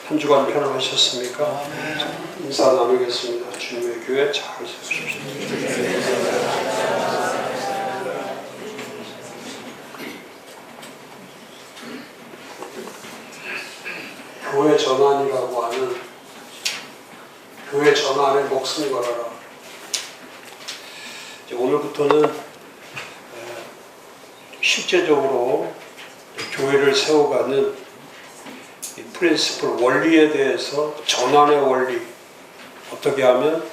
한 주간 편안하셨습니까? 인사 나누겠습니다. 주님의 교회 잘 세우십시오. 교회 전환이라고 하는 교회 전환에 목숨 걸어라. 이제 오늘부터는 실제적으로 교회를 세워가는 프린시플 원리에 대해서 전환의 원리, 어떻게 하면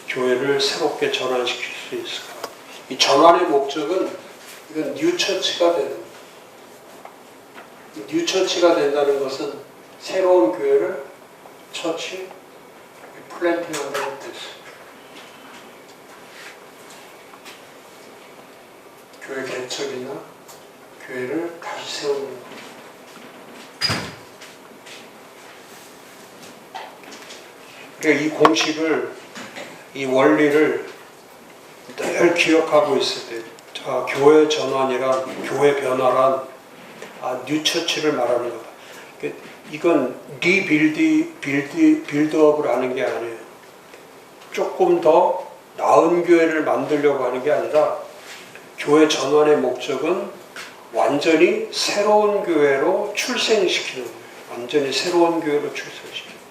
교회를 새롭게 전환시킬 수 있을까? 이 전환의 목적은 이건 뉴처치가 되는 거예요. 뉴처치가 된다는 것은 새로운 교회를 처치, 플랜팅한다는 뜻이에요. 교회 개척이나 교회를 다시 세우는 것. 이 공식을, 이 원리를 늘 기억하고 있을 때, 자, 교회 전환이란, 교회 변화란, 뉴처치를 말하는 거다. 이건 빌드업을 하는 게 아니에요. 조금 더 나은 교회를 만들려고 하는 게 아니라, 교회 전환의 목적은 완전히 새로운 교회로 출생시키는 거예요. 완전히 새로운 교회로 출생시키는 거예요.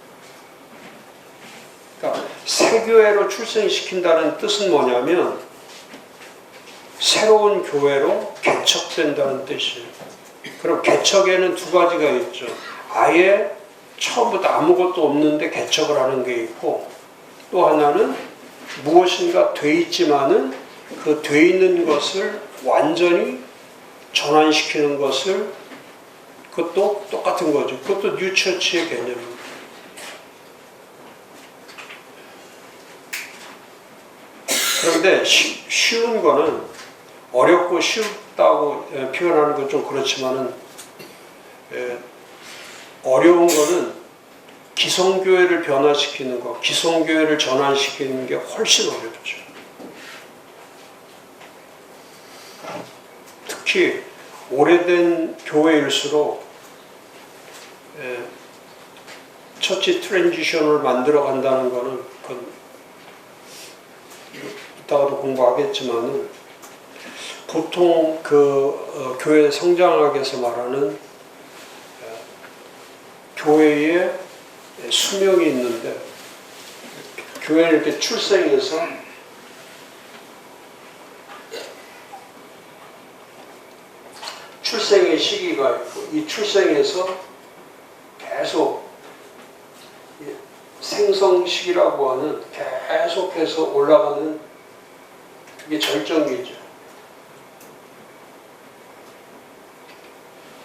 그러니까 새 교회로 출생시킨다는 뜻은 뭐냐면 새로운 교회로 개척된다는 뜻이에요. 그럼 개척에는 두 가지가 있죠. 아예 처음부터 아무것도 없는데 개척을 하는 게 있고, 또 하나는 무엇인가 돼 있지만은 그 돼 있는 것을 완전히 전환시키는 것을, 그것도 똑같은 거죠. 그것도 뉴처치의 개념입니다. 그런데 쉬운 거는, 어렵고 쉽다고 표현하는 건 좀 그렇지만은, 어려운 거는 기성교회를 변화시키는 거, 기성교회를 전환시키는 게 훨씬 어렵죠. 특히 오래된 교회일수록 처치 트랜지션을 만들어 간다는 거는, 그건 이따가도 공부하겠지만은, 보통 교회 성장학에서 말하는 교회의 수명이 있는데, 교회는 이렇게 출생해서 출생의 시기가 있고, 이 출생에서 계속 생성 시기라고 하는 계속해서 올라가는, 이게 절정이죠.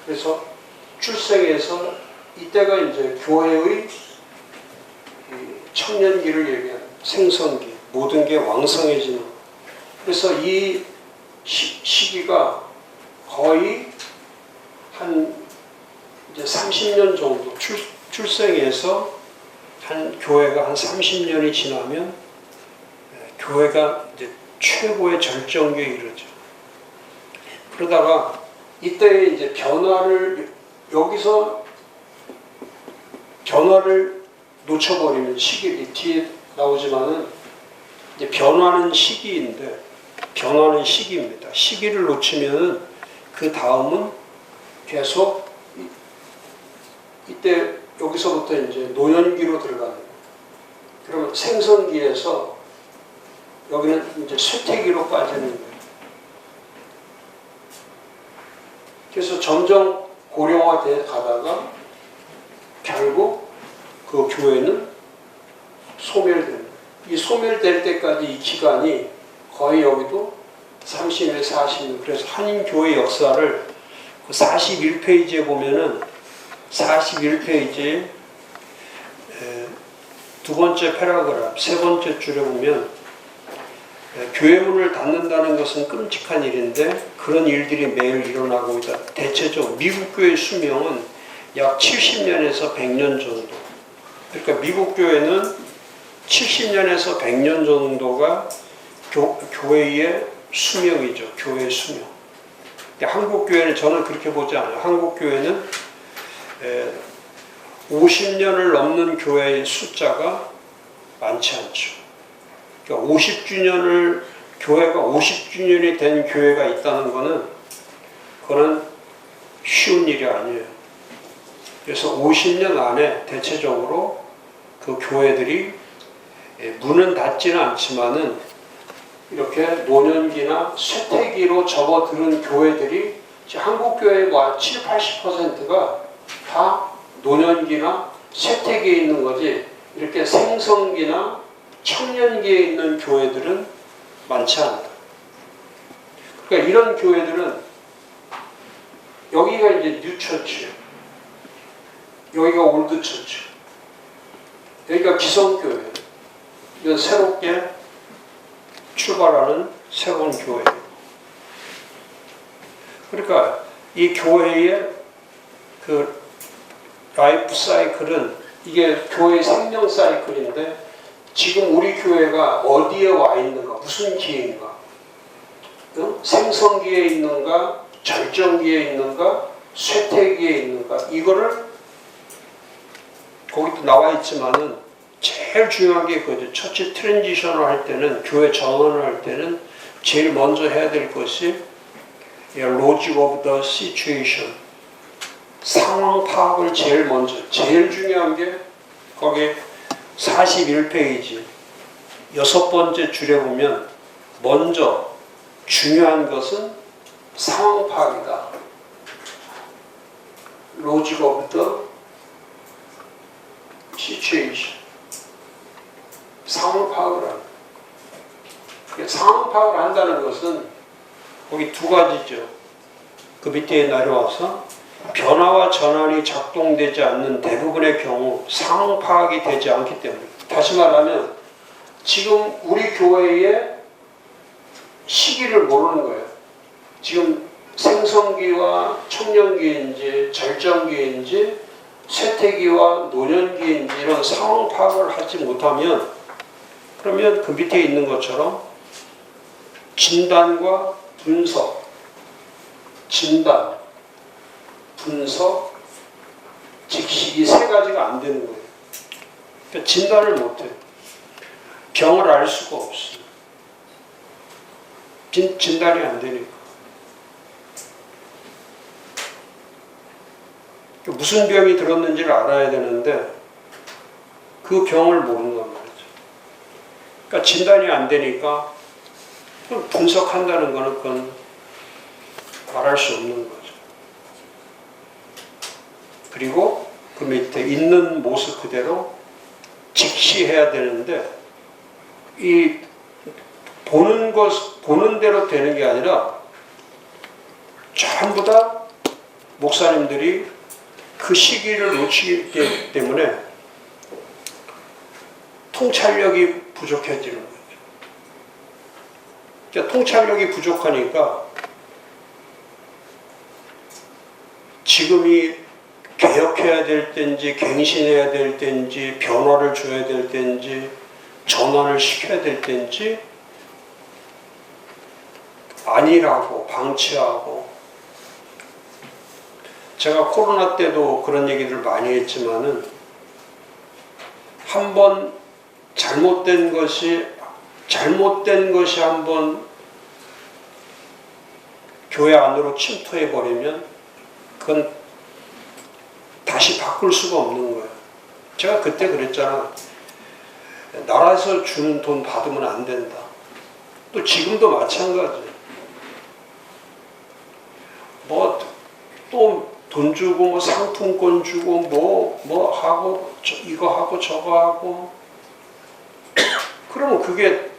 그래서 출생에서 이때가 이제 교회의 청년기를 얘기하는 생성기, 모든 게 왕성해지는. 그래서 이 시기가 거의 한 이제 30년 정도, 출생에서 한 교회가 한 30년이 지나면 교회가 이제 최고의 절정기에 이르죠. 그러다가 이때 이제 여기서 변화를 놓쳐버리는 시기, 뒤에 나오지만은 이제 변화는 시기인데, 변화는 시기입니다. 시기를 놓치면은 그 다음은 계속 이때 여기서부터 이제 노년기로 들어가는 거예요. 그러면 생성기에서 여기는 이제 쇠퇴기로 빠지는 거예요. 그래서 점점 고령화돼 가다가 결국 그 교회는 소멸되는 거예요. 이 소멸될 때까지 이 기간이 거의 여기도 30년, 40년. 그래서 한인교회 역사를 그 41페이지에 보면은 41페이지에 두 번째 패러그래프, 세 번째 줄에 보면 교회 문을 닫는다는 것은 끔찍한 일인데 그런 일들이 매일 일어나고 있다. 대체적으로 미국 교회의 수명은 약 70년에서 100년 정도. 그러니까 미국 교회는 70년에서 100년 정도가 교회의 수명이죠. 교회의 수명. 한국 교회는 저는 그렇게 보지 않아요. 한국 교회는 50년을 넘는 교회의 숫자가 많지 않죠. 그러니까 50주년을 교회가 50주년이 된 교회가 있다는 것은 그거는 쉬운 일이 아니에요. 그래서 50년 안에 대체적으로 그 교회들이 문은 닫지는 않지만은 이렇게 노년기나 쇠퇴기로 접어드는 교회들이 한국 교회의 뭐 7, 80%가 다 노년기나 쇠퇴기에 있는 거지 이렇게 생성기나 청년기에 있는 교회들은 많지 않다. 그러니까 이런 교회들은 여기가 이제 뉴처치예요. 여기가 올드처치. 여기가 기성교회. 이건 새롭게 출발하는 새로운 교회. 그러니까 이 교회의 그 라이프 사이클은 이게 교회의 생명 사이클인데 지금 우리 교회가 어디에 와 있는가, 무슨 기회인가, 생성기에 있는가, 절정기에 있는가, 쇠퇴기에 있는가, 이거를 거기도 나와 있지만은 제일 중요한 게 그거죠. 처치 트랜지션을 할 때는, 교회 전환을 할 때는 제일 먼저 해야 될 것이 logic of the situation, 상황 파악을 제일 먼저, 제일 중요한 게 거기 41페이지 6번째 줄에 보면 먼저 중요한 것은 상황 파악이다. logic of the situation. 상황 파악을 한다. 상황 파악을 한다는 것은 거기 두 가지죠. 그 밑에 내려와서 변화와 전환이 작동되지 않는 대부분의 경우 상황 파악이 되지 않기 때문에, 다시 말하면 지금 우리 교회의 시기를 모르는 거예요. 지금 생성기와 청년기인지 절정기인지 쇠퇴기와 노년기인지 이런 상황 파악을 하지 못하면, 그러면 그 밑에 있는 것처럼 진단과 분석, 진단, 분석, 직시, 이 세 가지가 안 되는 거예요. 그러니까 진단을 못해요. 병을 알 수가 없어요. 진단이 안 되니까. 무슨 병이 들었는지를 알아야 되는데 그 병을 모른단 말이죠. 그러니까 진단이 안 되니까 분석한다는 거는 그건 말할 수 없는 거죠. 그리고 그 밑에 있는 모습 그대로 직시해야 되는데, 이 보는 대로 되는 게 아니라 전부 다 목사님들이 그 시기를 놓치기 때문에 통찰력이 부족해지는 거죠. 그러니까 통찰력이 부족하니까 지금이 개혁해야 될 때인지 갱신해야 될 때인지 변화를 줘야 될 때인지 전환을 시켜야 될 때인지 아니라고 방치하고, 제가 코로나 때도 그런 얘기를 많이 했지만은 한번 잘못된 것이 한번 교회 안으로 침투해 버리면 그건 다시 바꿀 수가 없는 거예요. 제가 그때 그랬잖아. 나라에서 주는 돈 받으면 안 된다. 또 지금도 마찬가지. 뭐 또 돈 주고 뭐 상품권 주고 뭐 하고 이거 하고 저거 하고, 그러면 그게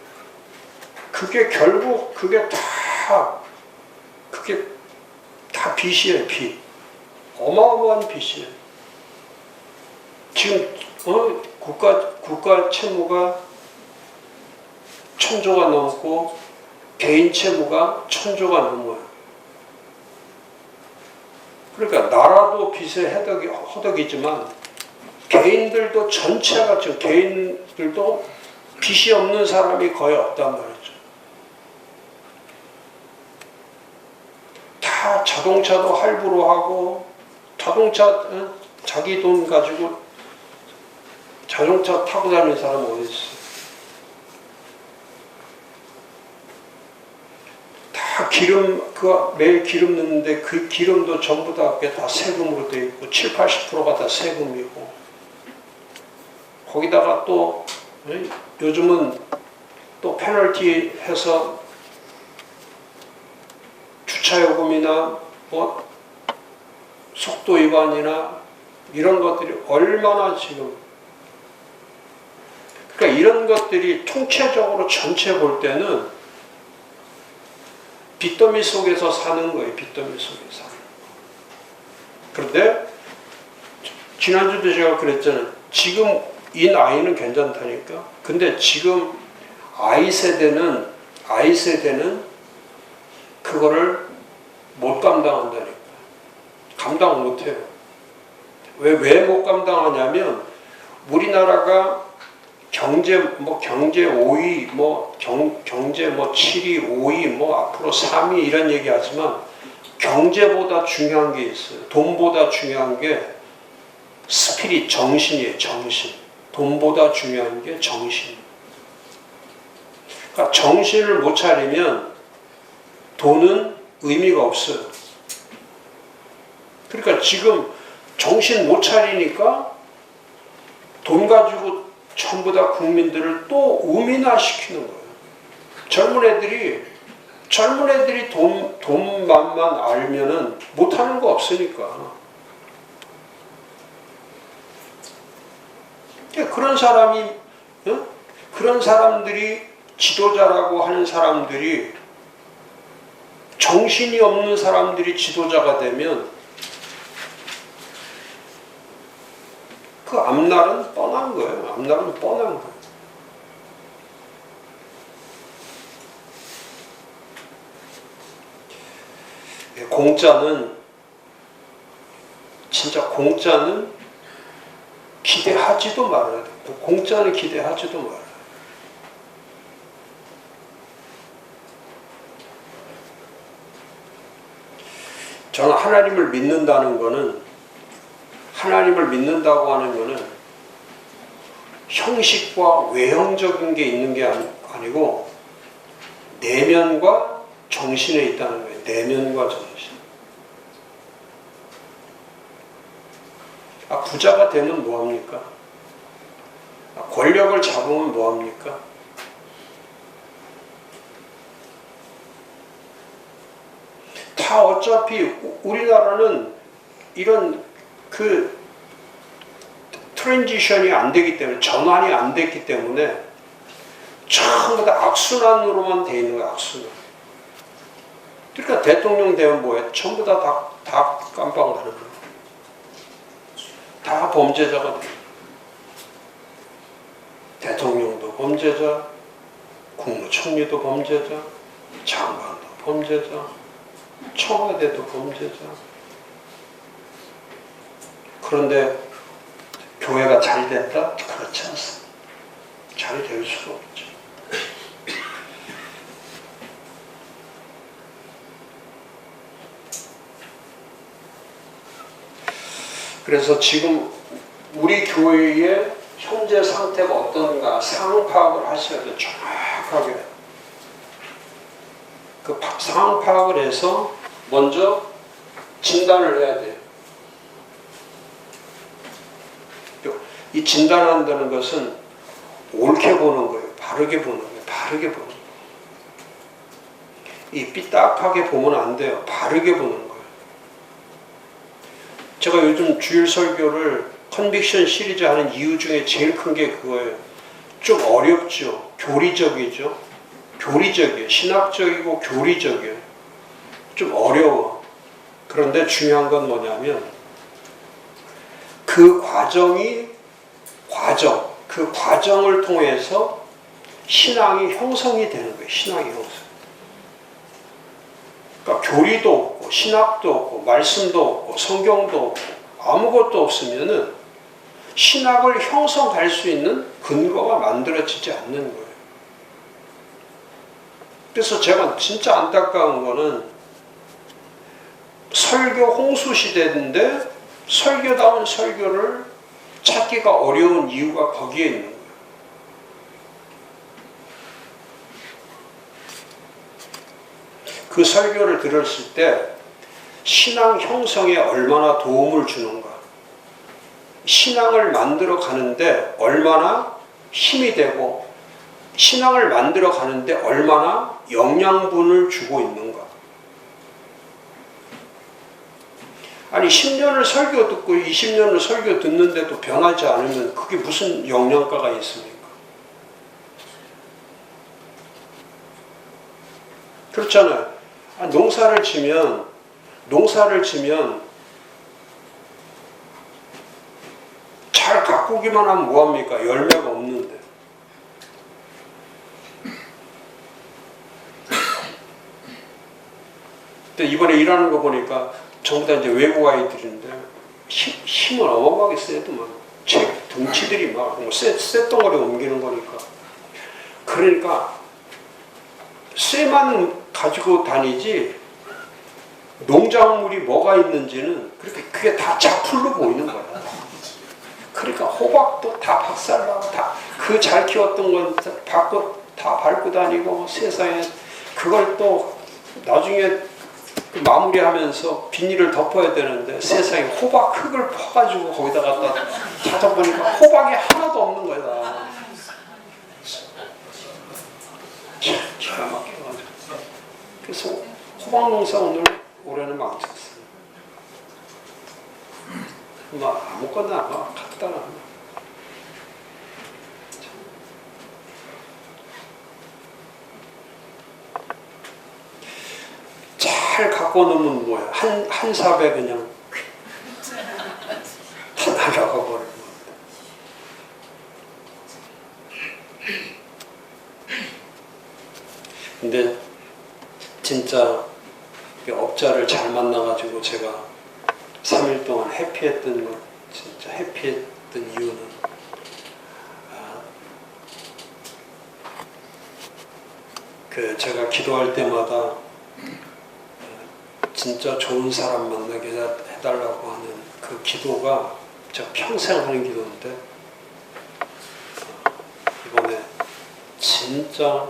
결국 그게 다 빚이에요. 빚. 어마어마한 빚이에요. 지금 국가 채무가 1,000조가 넘고 개인 채무가 1,000조가 넘어요. 그러니까 나라도 빚의 허덕이지만 개인들도 전체가, 지금 개인들도 빚이 없는 사람이 거의 없단 말이죠. 다 자동차도 할부로 하고, 자동차 자기 돈 가지고 자동차 타고 다니는 사람 어디 있어? 다 기름, 매일 기름 넣는데 그 기름도 전부 다 세금으로 되어 있고 7, 80%가 다 세금이고 거기다가 또 요즘은 또 페널티 해서 주차요금이나 뭐 속도 위반이나 이런 것들이 얼마나 지금 그러니까 이런 것들이 통체적으로 전체 볼 때는 빚더미 속에서 사는 거예요. 빚더미 속에서 사는. 그런데 지난주도 제가 그랬잖아요. 지금 이 나이는 괜찮다니까. 근데 지금 I세대는 그거를 못 감당한다니까. 감당 못 해요. 왜 못 감당하냐면 우리나라가 경제 5위, 경제 7위, 5위, 앞으로 3위 이런 얘기 하지만 경제보다 중요한 게 있어요. 돈보다 중요한 게 스피릿, 정신이에요. 정신. 돈보다 중요한 게 정신. 그러니까 정신을 못 차리면 돈은 의미가 없어요. 그러니까 지금 정신 못 차리니까 돈 가지고 전부 다 국민들을 또 우민화시키는 거예요. 젊은 애들이 돈만만 알면은 못하는 거 없으니까. 그런 사람들이 지도자라고 하는 사람들이 정신이 없는 사람들이 지도자가 되면 그 앞날은 뻔한 거예요. 앞날은 뻔한 거예요. 공짜는 기대하지도 말아야 돼. 공짜는 기대하지도 말아야 돼. 저는 하나님을 믿는다고 하는 거는 형식과 외형적인 게 있는 게 아니고 내면과 정신에 있다는 거예요. 내면과 정신. 부자가 되면 뭐합니까? 권력을 잡으면 뭐합니까? 다 어차피 우리나라는 이런 트랜지션이 안 되기 때문에, 전환이 안 됐기 때문에 전부 다 악순환으로만 돼 있는 거야. 악순환. 그러니까 대통령 되면 뭐해? 전부 다 깜빵 가는 거야. 다 범죄자가 돼. 대통령도 범죄자, 국무총리도 범죄자, 장관도 범죄자, 청와대도 범죄자. 그런데 교회가 잘 됐다? 그렇지 않습니다. 잘 될 수가 없죠. 그래서 지금 우리 교회의 현재 상태가 어떤가 상황 파악을 하셔야 돼요. 정확하게. 그 상황 파악을 해서 먼저 진단을 해야 돼요. 이 진단한다는 것은 옳게 보는 거예요. 바르게 보는 거예요. 바르게 보는 거예요. 이 삐딱하게 보면 안 돼요. 바르게 보는 거예요. 제가 요즘 주일 설교를 컨빅션 시리즈 하는 이유 중에 제일 큰 게 그거예요. 좀 어렵죠. 교리적이죠. 교리적이에요. 신학적이고 교리적이에요. 좀 어려워. 그런데 중요한 건 뭐냐면 그 과정을 통해서 신앙이 형성이 되는 거예요. 신앙이 형성. 그러니까 교리도 없고 신학도 없고 말씀도 없고 성경도 없고 아무것도 없으면은 신학을 형성할 수 있는 근거가 만들어지지 않는 거예요. 그래서 제가 진짜 안타까운 거는 설교 홍수 시대인데 설교다운 설교를 찾기가 어려운 이유가 거기에 있는 거예요. 그 설교를 들었을 때 신앙 형성에 얼마나 도움을 주는가, 신앙을 만들어 가는데 얼마나 힘이 되고 신앙을 만들어 가는데 얼마나 영양분을 주고 있는가. 아니 10년을 설교 듣고 20년을 설교 듣는데도 변하지 않으면 그게 무슨 영양가가 있습니까? 그렇잖아요. 농사를 지면 잘 가꾸기만 하면 뭐합니까? 열매가 없는데. 근데 이번에 일하는 거 보니까 전부 다 이제 외국 아이들인데 힘을 어마어마하게 써야더만 등치들이 막 쇳덩어리 옮기는 거니까. 그러니까 쇠만 가지고 다니지 농작물이 뭐가 있는지는 그게 다 자풀로 보이는 거야. 그러니까 호박도 다 박살나고 다 그 잘 키웠던 건 다 밟고 다니고 세상에 그걸 또 나중에 마무리하면서 비닐을 덮어야 되는데 세상에 호박 흙을 퍼가지고 거기다 갖다 찾아보니까 호박이 하나도 없는 거야. 참 기가 막혀가지고. 그래서 호박 농사 올해는 망쳤어요. 아무거나 갖다 놔. 잘 갖고 놓으면 뭐야? 한 삽에 그냥 다 날아가 버리는 건데. 근데 진짜 업자를 잘 만나가지고 제가 3일 동안 해피했던 것, 진짜 해피했던 이유는 제가 기도할 때마다 진짜 좋은 사람 만나게 해달라고 하는 그 기도가 제가 평생 하는 기도인데 이번에 진짜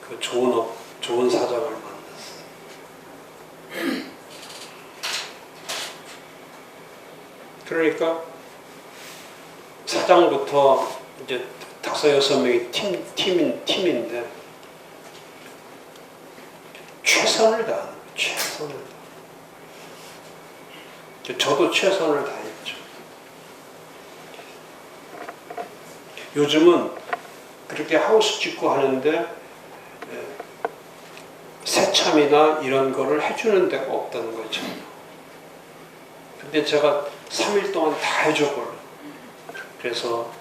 그 좋은 사장을 만났어요. 그러니까 사장부터 이제 5-6명이 팀인데 최선을 다하는 거예요. 최선을 다. 저도 최선을 다했죠. 요즘은 그렇게 하우스 짓고 하는데 새참이나 이런 거를 해주는 데가 없다는 거죠. 근데 제가 3일 동안 다 해줘버려요. 그래서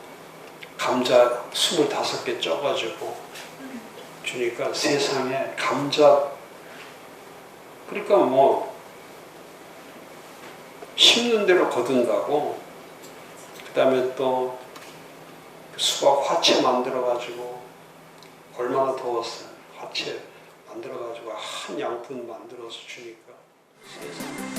감자 25개 쪄가지고 주니까 세상에 감자, 그러니까 뭐 심는 대로 거둔다고. 그 다음에 또 수박 화채 만들어가지고 얼마나 더웠어요. 화채 만들어가지고 한 양푼 만들어서 주니까 세상에.